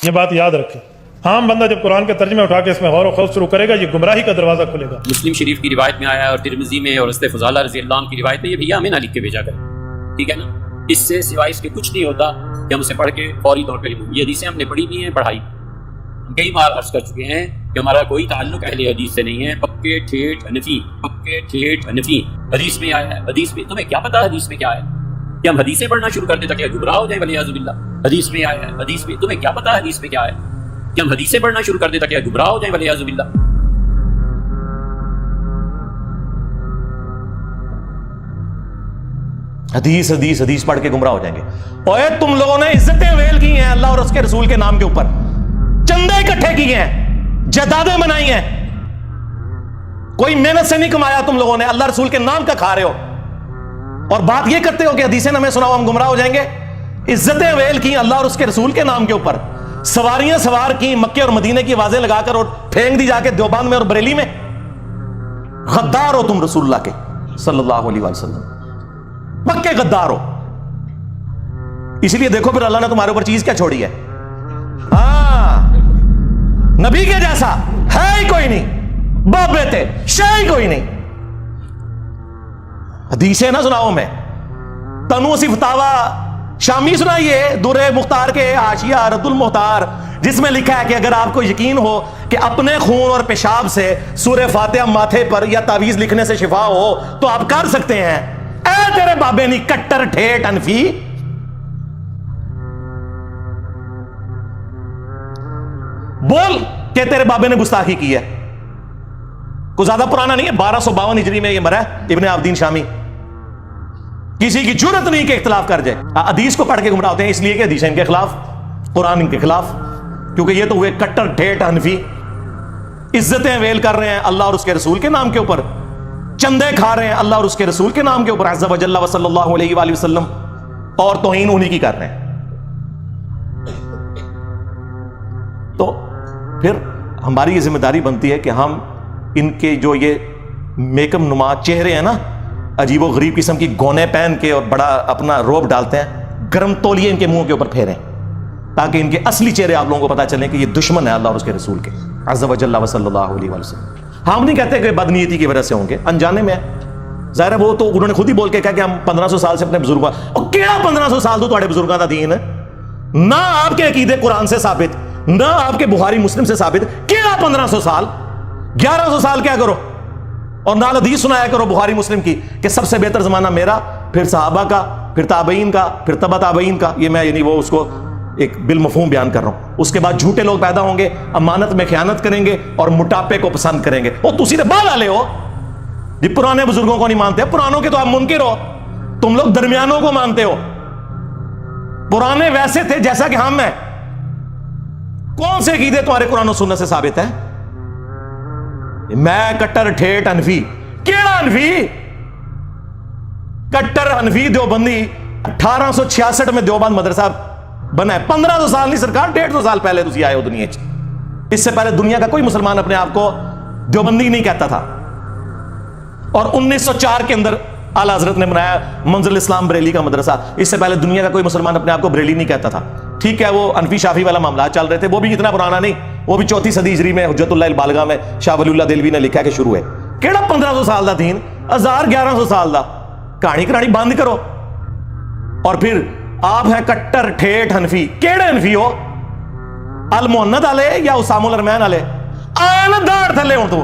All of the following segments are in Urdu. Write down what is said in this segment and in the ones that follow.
یہ بات یاد رکھیں، عام بندہ جب قرآن کے ترجمے اٹھا کے اس میں غور و خوض شروع کرے گا، یہ گمراہی کا دروازہ کھلے گا۔ مسلم شریف کی روایت میں آیا ہے اور ترمذی میں اور حضرت فضالہ رضی اللہ عنہ کی روایت میں، یہ بھیا ہمیں نہ لکھ کے بھیجا کریں، ٹھیک ہے نا؟ اس سے سوائے اس کے کچھ نہیں ہوتا کہ ہم اسے پڑھ کے فوری طور پہ لکھیں۔ یہ حدیثیں ہم نے پڑھی بھی ہیں، پڑھائی ہم کئی بار عرض کر چکے ہیں کہ ہمارا کوئی تعلق اہل حدیث سے نہیں ہے، پکے ٹھیٹ حنفی، پکے ٹھیٹ حنفی۔ حدیث میں آیا ہے، حدیث میں تمہیں کیا پتا حدیث میں کیا ہے؟ کہ ہم حدیثیں پڑھنا شروع کر دیں تاکہ گمراہ ہو جائیں ولیعاذ باللہ۔ حدیث میں آیا ہے، حدیث میں تمہیں کیا پتا حدیث میں کیا ہے؟ کہ ہم حدیثیں پڑھنا شروع کر دیں تاکہ گمراہ ہو جائیں ولیعاذ باللہ۔ حدیث حدیث حدیث پڑھ کے گمراہ ہو جائیں گے۔ اوے تم لوگوں نے عزتیں ویل کی ہیں اللہ اور اس کے رسول کے نام کے اوپر، چندے اکٹھے کیے ہیں، جائیدادیں بنائی ہیں، کوئی محنت سے نہیں کمایا تم لوگوں نے، اللہ رسول کے نام کا کھا رہے ہو اور بات یہ کرتے ہو کہ حدیثیں ہمیں سناؤ ہم گمراہ ہو جائیں گے۔ عزتیں ویل کی اللہ اور اس کے رسول کے نام کے اوپر، سواریاں سوار کی مکے اور مدینے کی آوازیں لگا کر اور پھینک دی جا کے دیوبند میں اور بریلی میں۔ غدار ہو تم رسول اللہ کے صلی اللہ علیہ وسلم، پکے غدار ہو۔ اسی لیے دیکھو پھر اللہ نے تمہارے اوپر چیز کیا چھوڑی ہے، ہاں نبی کے جیسا ہے ہی کوئی نہیں، بابے تھے شے ہی کوئی نہیں۔ حدیثیں نہ سناؤ میں، تنو سی فتاوا شامی سنائیے، در مختار کے حاشیہ رد المختار، جس میں لکھا ہے کہ اگر آپ کو یقین ہو کہ اپنے خون اور پیشاب سے سورہ فاتحہ ماتھے پر یا تعویذ لکھنے سے شفا ہو تو آپ کر سکتے ہیں۔ اے تیرے بابے نہیں کٹر ٹھیٹ انفی، بول کہ تیرے بابے نے گستاخی کی ہے۔ کوئی زیادہ پرانا نہیں ہے، 1252 ہجری میں یہ مرا ہے ابن عابدین شامی۔ کسی کی جرت نہیں کہ اختلاف کر جائے۔ حدیث کو پڑھ کے گمراہ ہوتے ہیں اس لیے کہ حدیث ان کے خلاف، قرآن ان کے خلاف، کیونکہ یہ تو ہوئے کٹر ٹھیٹ حنفی، عزتیں ویل کر رہے ہیں اللہ اور اس کے رسول کے نام کے اوپر، چندے کھا رہے ہیں اللہ اور اس کے رسول کے نام کے اوپر عز و جل و صلی اللہ علیہ وآلہ وسلم، اور توہین انہی کی کر رہے ہیں۔ تو پھر ہماری یہ ذمہ داری بنتی ہے کہ ہم ان کے جو یہ میکم نما چہرے ہیں نا، عجیب و غریب قسم کی گونے پہن کے اور بڑا اپنا روب ڈالتے ہیں، گرم تولیے ان کے منہوں کے اوپر پھیریں تاکہ ان کے اصلی چہرے آپ لوگوں کو پتہ چلیں کہ یہ دشمن ہے اللہ اور اس کے رسول کے عز و جل و صلی اللہ علیہ وسلم۔ ہم نہیں کہتے کہ بدنیتی کی وجہ سے ہوں گے، انجانے میں ظاہر ہے، وہ تو انہوں نے خود ہی بول کے کہا کہ ہم 1500 سال سے اپنے بزرگوں، اور کیڑا 1500 سال تو تھوڑے بزرگوں کا دین ہے، نہ آپ کے عقیدے قرآن سے ثابت، نہ آپ کے بخاری مسلم سے ثابت، کیڑا 1500 سال، 1100 سال کیا کرو، اور نال حدیث سنایا کرو بخاری مسلم کی کہ سب سے بہتر زمانہ میرا، پھر صحابہ کا، پھر تابعین کا، پھر تبع تابعین کا۔ یہ میں یعنی وہ اس کو ایک بالمفہوم بیان کر رہا ہوں۔ اس کے بعد جھوٹے لوگ پیدا ہوں گے، امانت میں خیانت کریں گے اور موٹاپے کو پسند کریں گے۔ وہ تسی نے بعد والے ہو جی، پرانے بزرگوں کو نہیں مانتے، پرانوں کے تو آپ منکر ہو، تم لوگ درمیانوں کو مانتے ہو۔ پرانے ویسے تھے جیسا کہ ہم ہیں، کون سے عقیدے تمہارے قرآن و سنت سے ثابت ہے؟ میں کٹر ٹھیٹ انفی، کیڑا انفی؟ کٹر انفی دیوبندی 1866 میں دیوبند مدرسہ بنا ہے، 1500 سال نہیں سرکار، 150 سال پہلے تسی آئے ہو دنیا چ۔ اس سے پہلے دنیا کا کوئی مسلمان اپنے آپ کو دیوبندی نہیں کہتا تھا، اور 1904 کے اندر اعلیٰ حضرت نے بنایا منزل اسلام بریلی کا مدرسہ۔ اس سے پہلے دنیا کا کوئی مسلمان اپنے آپ کو بریلی نہیں کہتا تھا۔ ٹھیک ہے، وہ انفی شافی والا معاملات چل رہے تھے، وہ بھی اتنا پرانا نہیں، وہ بھی 4 صدی ہجری میں حجت اللہ البالغہ میں شاہ ولی اللہ دہلوی نے لکھا کہ شروع ہے۔ کیڑا 1500 سال دا دین، 1100 سال دا کہانی کرانی بند کرو۔ اور پھر آپ ہیں کٹر ٹھیٹ حنفی، کیڑے حنفی ہو؟ المحند والے یا اسام الرحمن والے؟ آن داڑ تھلے ہوں تو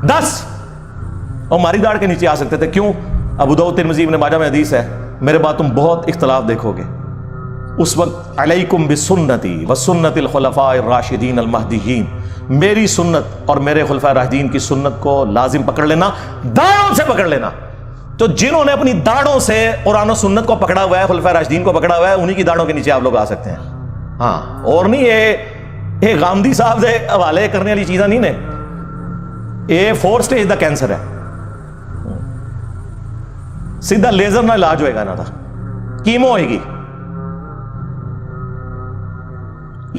10 اور ہماری داڑھ کے نیچے آ سکتے تھے، کیوں؟ ابو داؤد ترمذی ابن ماجہ میں حدیث ہے، میرے بعد تم بہت اختلاف دیکھو گے، اس وقت علیکم بسنتی وسنت الخلفاء الراشدین المہدیین، میری سنت اور میرے خلفاء راشدین کی سنت کو لازم پکڑ لینا، داڑھوں سے پکڑ لینا۔ تو جنہوں نے اپنی داڑھوں سے قرآن و سنت کو پکڑا ہوا ہے، خلفاء راشدین کو پکڑا ہوا ہے، انہی کی داڑھوں کے نیچے آپ لوگ آ سکتے ہیں۔ ہاں، اور نہیں یہ غامدی صاحب سے حوالے کرنے والی چیزاں نہیں نے، یہ 4 سٹیج دا کینسر ہے، سیدھا لیزر نہ علاج ہوئے گا نا، تھا کیمو ہوئے گی۔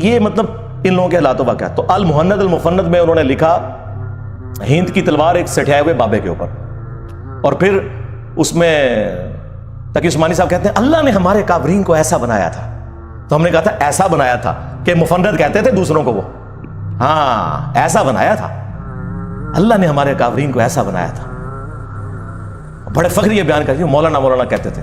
یہ مطلب ان لوگوں کے حالات و واقعات۔ تو المحند المفند میں انہوں نے لکھا ہند کی تلوار ایک سٹھائے ہوئے بابے کے اوپر، اور پھر اس میں تقی عثمانی صاحب کہتے ہیں اللہ نے ہمارے کافرین کو ایسا بنایا تھا تو ہم نے کہا تھا ایسا بنایا تھا کہ مفند کہتے تھے دوسروں کو وہ، ہاں ایسا بنایا تھا اللہ نے ہمارے کافرین کو، ایسا بنایا تھا. بڑے فخر یہ بیان کرتے مولانا کہتے تھے.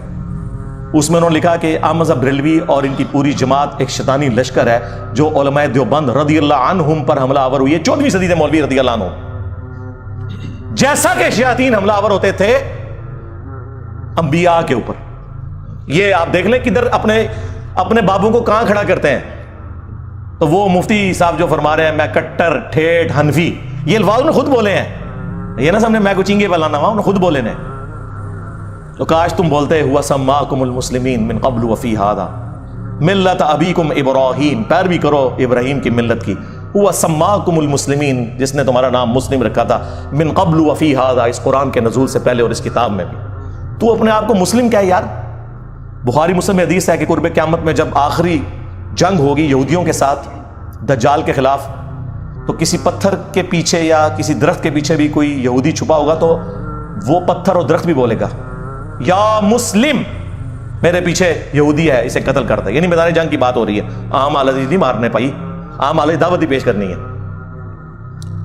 اس میں انہوں نے لکھا کہ احمد بریلوی اور ان کی پوری جماعت ایک شیطانی لشکر ہے جو علماء دیوبند رضی اللہ عنہم پر حملہ آور ہوئی ہے. 14ویں صدی سے مولوی رضی اللہ عنہ، جیسا کہ شیاطین حملہ آور ہوتے تھے انبیاء کے اوپر. یہ آپ دیکھ لیں کدھر اپنے بابوں کو کہاں کھڑا کرتے ہیں. تو وہ مفتی صاحب جو فرما رہے ہیں میں کٹر ٹھیٹ حنفی، یہ الفاظ انہوں نے خود بولے ہیں، یہ نہ سمجھے میں کو چنگے بلانا ہوا، انہوں نے خود بولے نے. تو کاش تم بولتے ہوا سماکم المسلمین من قبل وفی ھذا ملت ابیکم ابراہیم، پیروی کرو ابراہیم کی ملت کی. ہوا سماکم المسلمین، جس نے تمہارا نام مسلم رکھا تھا، من قبل وفی ھذا، اس قرآن کے نزول سے پہلے اور اس کتاب میں بھی. تو اپنے آپ کو مسلم کہے یار. بخاری مسلم میں حدیث ہے کہ قرب قیامت میں جب آخری جنگ ہوگی یہودیوں کے ساتھ دجال کے خلاف، تو کسی پتھر کے پیچھے یا کسی درخت کے پیچھے بھی کوئی یہودی چھپا ہوگا تو وہ پتھر اور درخت بھی بولے گا یا مسلم، میرے پیچھے یہودی ہے اسے قتل کرتا ہے. یعنی میدان جنگ کی بات ہو رہی ہے، عام علیہ نہیں مارنے پائی، عام علیہ دعوت ہی پیش کرنی ہے.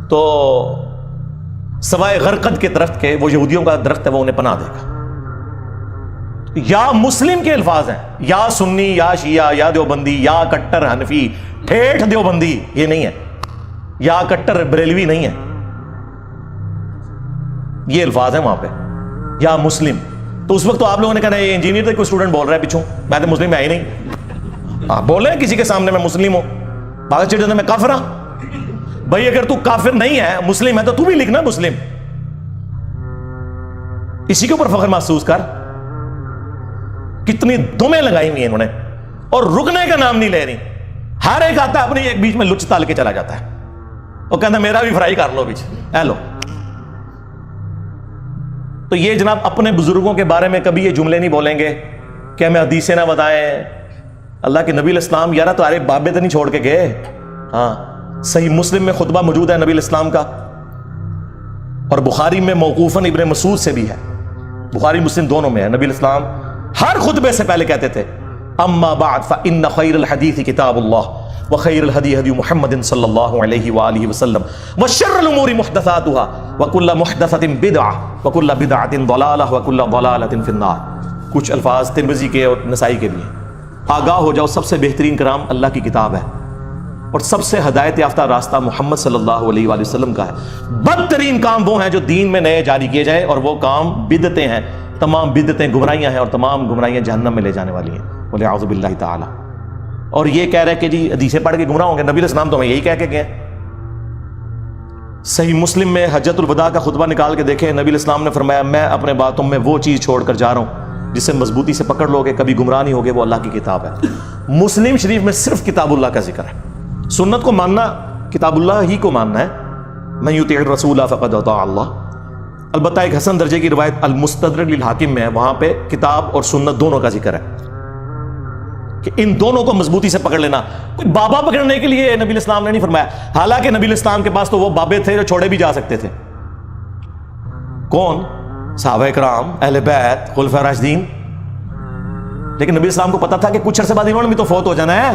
تو سوائے غرقد کے درخت کے، وہ یہودیوں کا درخت ہے، وہ انہیں پناہ دے گا. یا مسلم کے الفاظ ہیں، یا سنی یا شیعہ یا دیوبندی یا کٹر حنفی ٹھیٹھ دیوبندی، یہ نہیں ہے، یا کٹر بریلوی نہیں ہے، یہ الفاظ ہیں وہاں پہ، یا مسلم. تو اس وقت تو آپ لوگوں نے کہنا یہ انجینئر تھے، کوئی اسٹوڈنٹ بول رہا ہے پیچھوں، میں تو مسلم میں ہی نہیں. آپ بول رہے ہیں کسی کے سامنے میں مسلم ہوں، باقی چیزیں میں کافر ہوں. بھائی اگر تو کافر نہیں ہے مسلم ہے تو بھی لکھنا مسلم، اسی کے اوپر فخر محسوس کر. کتنی دمیں لگائی ہوئی ہیں انہوں نے، اور رکنے کا نام نہیں لے رہی. ہر ایک آتا ہے اپنی ایک بیچ میں لچ تال کے چلا جاتا ہے، وہ کہتا میرا بھی فرائی کر لو بیچ، اے لو. تو یہ جناب اپنے بزرگوں کے بارے میں کبھی یہ جملے نہیں بولیں گے کہ ہمیں حدیثیں نہ بتائیں. اللہ کے نبی الاسلام یارہ تمہارے بابے تو نہیں چھوڑ کے گئے. ہاں صحیح مسلم میں خطبہ موجود ہے نبی الاسلام کا، اور بخاری میں موقوفاً ابن مسعود سے بھی ہے، بخاری مسلم دونوں میں ہے. نبی الاسلام ہر خطبے سے پہلے کہتے تھے اما بعد فإن خیر الحدیث کتاب اللہ وخیر الہدی ہدی محمد صلی اللہ علیہ وآلہ وسلم وشر الامور محدثاتها وکل محدثۃ بدعہ وکل بدعۃ ضلالہ وکل ضلالۃ فی النار. کچھ الفاظ ترمذی کے اور نسائی کے بھی ہیں. آگاہ ہو جاؤ سب سے بہترین کلام اللہ کی کتاب ہے، اور سب سے ہدایت یافتہ راستہ محمد صلی اللہ علیہ وآلہ وسلم کا ہے. بدترین کام وہ ہیں جو دین میں نئے جاری کیے جائیں، اور وہ کام بدعتیں ہیں. تمام بدعتیں گمراہیاں ہیں، اور تمام گمراہیاں جہنم میں لے جانے والی ہیں، والعیاذ باللہ تعالی. اور یہ کہہ رہے کہ جی حدیثیں پڑھ کے گمراہ ہوں گے، نبی علیہ السلام تو ہمیں یہی کہہ کے گئے. صحیح مسلم میں حجۃ الوداع کا خطبہ نکال کے دیکھیں، نبی علیہ السلام نے فرمایا میں اپنے باتوں میں وہ چیز چھوڑ کر جا رہا ہوں جسے مضبوطی سے پکڑ لو گے کبھی گمراہ نہیں ہوگے، وہ اللہ کی کتاب ہے. مسلم شریف میں صرف کتاب اللہ کا ذکر ہے. سنت کو ماننا کتاب اللہ ہی کو ماننا ہے. من یطع الرسول فقد اطاع اللہ. البتہ ایک حسن درجے کی روایت المستدرک للحاکم میں ہے، وہاں پہ کتاب اور سنت دونوں کا ذکر ہے کہ ان دونوں کو مضبوطی سے پکڑ لینا. کوئی بابا پکڑنے کے لیے نبی الاسلام نے نہیں فرمایا، حالانکہ نبی الاسلام کے پاس تو وہ بابے تھے جو چھوڑے بھی جا سکتے تھے. کون؟ صحابہ کرام، اہل بیت، خلفاء راشدین. لیکن نبی الاسلام کو پتا تھا کہ کچھ عرصے بعد انہوں نے بھی تو فوت ہو جانا ہے.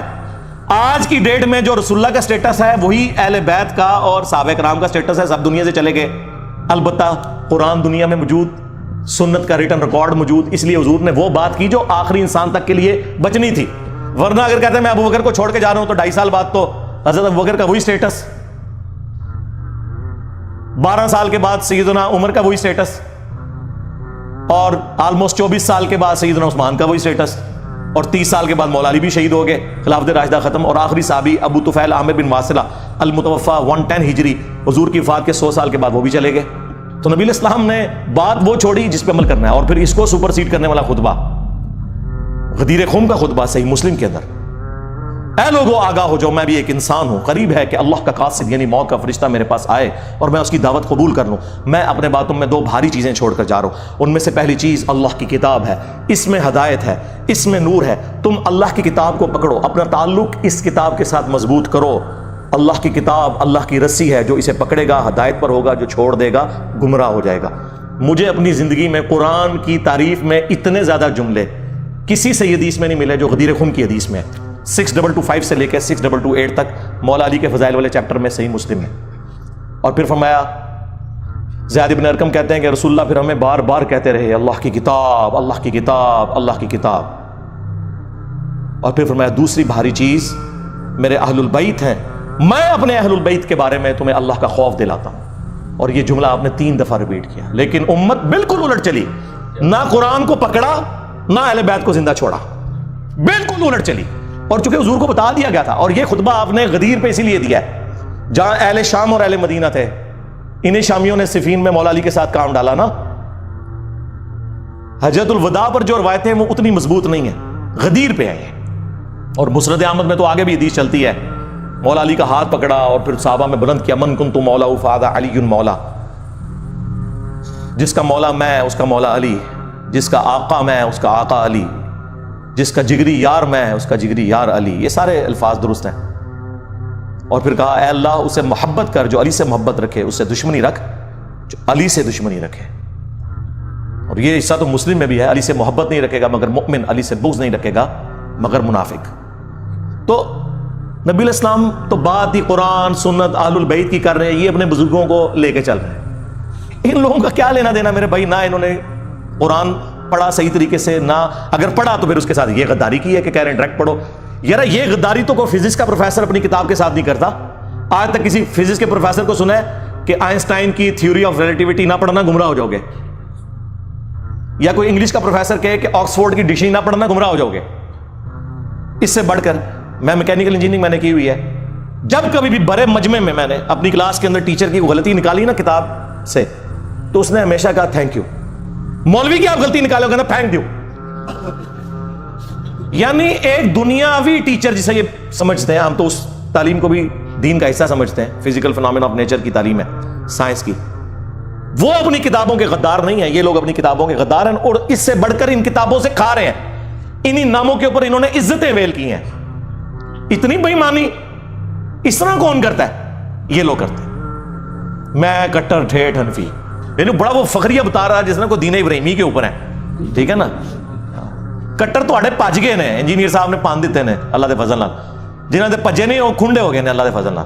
آج کی ڈیٹ میں جو رسول اللہ کا سٹیٹس ہے وہی اہل بیت کا اور صحابہ کرام کا سٹیٹس ہے. سب دنیا سے چلے گئے. البتہ قرآن دنیا میں موجود، سنت کا ریٹن ریکارڈ موجود، اس لیے حضور نے وہ بات کی جو آخری انسان تک کے لیے بچنی تھی. ورنہ اگر کہتے ہیں میں ابو بکر کو چھوڑ کے جا رہا ہوں تو 2.5 سال بعد تو حضرت ابو بکر کا وہی سٹیٹس، 12 سال کے بعد سیدنا عمر کا وہی سٹیٹس، اور آلموسٹ 24 سال کے بعد سیدنا عثمان کا وہی سٹیٹس، اور 30 سال کے بعد مولا علی بھی شہید ہو گئے، خلافت راشدہ ختم، اور آخری صحابی ابو طفیل عامر بن واصلہ المتوفا 110 ہجری حضور کی وفات کے 100 سال کے بعد وہ بھی چلے گئے. تو نبی علیہ السلام نے بات وہ چھوڑی جس پہ عمل کرنا ہے، اور پھر اس کو سپر سیڈ کرنے والا خطبہ، غدیر خم کا خطبہ صحیح مسلم کے اندر. اے لوگوں آگاہ ہو جاؤ میں بھی ایک انسان ہوں، قریب ہے کہ اللہ کا قاصد یعنی موت کا فرشتہ میرے پاس آئے اور میں اس کی دعوت قبول کر لوں. میں اپنے باتوں میں 2 بھاری چیزیں چھوڑ کر جا رہا ہوں. ان میں سے پہلی چیز اللہ کی کتاب ہے، اس میں ہدایت ہے، اس میں نور ہے. تم اللہ کی کتاب کو پکڑو، اپنا تعلق اس کتاب کے ساتھ مضبوط کرو. اللہ کی کتاب اللہ کی رسی ہے، جو اسے پکڑے گا ہدایت پر ہوگا، جو چھوڑ دے گا گمراہ ہو جائے گا. مجھے اپنی زندگی میں قرآن کی تعریف میں اتنے زیادہ جملے کسی سے حدیث میں نہیں ملے جو غدیر خم کی حدیث میں ہے. 6225 سے لے کے 6228 تک مولا علی کے فضائل والے چیپٹر میں صحیح مسلم ہے. اور پھر فرمایا زید بن ارقم کہتے ہیں کہ رسول اللہ پھر ہمیں بار بار کہتے رہے اللہ کی کتاب، اللہ کی کتاب، اللہ کی کتاب. اور پھر فرمایا دوسری بھاری چیز میرے اہل البیت ہیں، میں اپنے اہل البیت کے بارے میں تمہیں اللہ کا خوف دلاتا ہوں. اور یہ جملہ آپ نے 3 دفعہ ریپیٹ کیا. لیکن امت بالکل الٹ چلی، نہ قرآن کو پکڑا نہ اہل بیت کو زندہ چھوڑا، بالکل الٹ چلی. اور چونکہ حضور کو بتا دیا گیا تھا، اور یہ خطبہ آپ نے غدیر پہ اسی لیے دیا ہے جہاں اہل شام اور اہل مدینہ تھے، انہیں شامیوں نے صفین میں مولا علی کے ساتھ کام ڈالا نا. حجۃ الوداع پر جو روایتیں ہیں وہ اتنی مضبوط نہیں ہیں، غدیر پہ ہیں. اور مسند احمد میں تو آگے بھی حدیث چلتی ہے، مولا علی کا ہاتھ پکڑا اور پھر صحابہ میں بلند کیا، من کنت مولا فہذا علی مولا، جس کا مولا میں اس کا مولا علی، جس کا آقا میں اس کا آقا علی، جس کا جگری یار میں اس کا جگری یار علی. یہ سارے الفاظ درست ہیں. اور پھر کہا اے اللہ اسے محبت کر جو علی سے محبت رکھے، اس سے دشمنی رکھ جو علی سے دشمنی رکھے. اور یہ حصہ تو مسلم میں بھی ہے، علی سے محبت نہیں رکھے گا مگر مؤمن، علی سے بغض نہیں رکھے گا مگر منافق. تو نبی علیہ السلام تو بات ہی قرآن سنت اہل البیت کی کر رہے ہیں، یہ اپنے بزرگوں کو لے کے چل رہے ہیں. ان لوگوں کا کیا لینا دینا میرے بھائی؟ نہ انہوں نے قرآن پڑھا صحیح طریقے سے، نہ اگر پڑھا تو پھر اس کے ساتھ یہ غداری کی ہے کہ کہہ رہے ہیں ڈائریکٹ پڑھو. یار یہ غداری تو کوئی فزکس کا پروفیسر اپنی کتاب کے ساتھ نہیں کرتا. آج تک کسی فزکس کے پروفیسر کو سنا ہے کہ آئنسٹائن کی تھیوری آف ریلیٹیوٹی نہ پڑھنا گمراہ ہو جاؤ گے؟ یا کوئی انگلش کا پروفیسر کہے کہ آکسفورڈ کی ڈکشنری نہ پڑھنا گمراہ ہو جاؤ گے؟ اس سے بڑھ کر میں میکینیکل انجینئرنگ میں نے کی ہوئی ہے، جب کبھی بھی بڑے مجمع میں میں نے اپنی کلاس کے اندر ٹیچر کی غلطی نکالی نا کتاب سے، تو اس نے ہمیشہ کہا تھینک یو. مولوی کی آپ غلطی نکالو گے نا تھینک یو. یعنی ایک دنیاوی ٹیچر جسے یہ سمجھتے ہیں، ہم تو اس تعلیم کو بھی دین کا حصہ سمجھتے ہیں، فزیکل فنامنا آف نیچر کی تعلیم ہے، سائنس کی، وہ اپنی کتابوں کے غدار نہیں ہیں. یہ لوگ اپنی کتابوں کے غدار ہیں، اور اس سے بڑھ کر ان کتابوں سے کھا رہے ہیں. انہی ناموں کے اوپر انہوں نے عزتیں ویل کی ہیں. اتنی بےایمانی اس طرح کون کرتا ہے؟ یہ لوگ کرتے ہیں. میں کٹر ٹھیٹھ حنفی، یعنی بڑا وہ فخریہ بتا رہا ہے جس نے کوئی دین ابراہیمی کے اوپر ہے، ٹھیک ہے نا. کٹر تو پج گئے نے انجینئر صاحب نے پان دیتے ہیں اللہ دے فضل نال، جنہاں دے پجے نہیں وہ کھنڈے ہو گئے نے اللہ دے فضل نال.